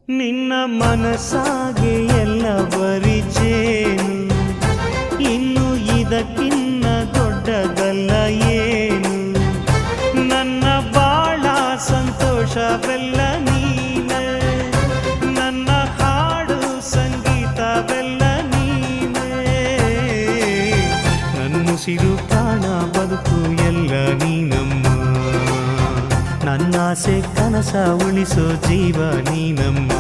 ನಿನ್ನ ಮನಸ್ಸಾಗೆ ಎಲ್ಲ ಬರಿಚೇನು, ಇನ್ನು ಇದಕ್ಕಿನ್ನ ದೊಡ್ಡದಲ್ಲ ಏನು. ನನ್ನ ಬಾಳ ಸಂತೋಷವೆಲ್ಲ ನೀನೆ, ನನ್ನ ಹಾಡು ಸಂಗೀತವೆಲ್ಲ ನೀನೆ. ನನ್ನುಸಿರು ಪ್ರಾಣ ಬದುಕು ಎಲ್ಲ ನೀನಮ್ಮ, ನನ್ನಾಸೆ ಕನಸ ಉಳಿಸೋ ಜೀವ ನೀನಮ್ಮ.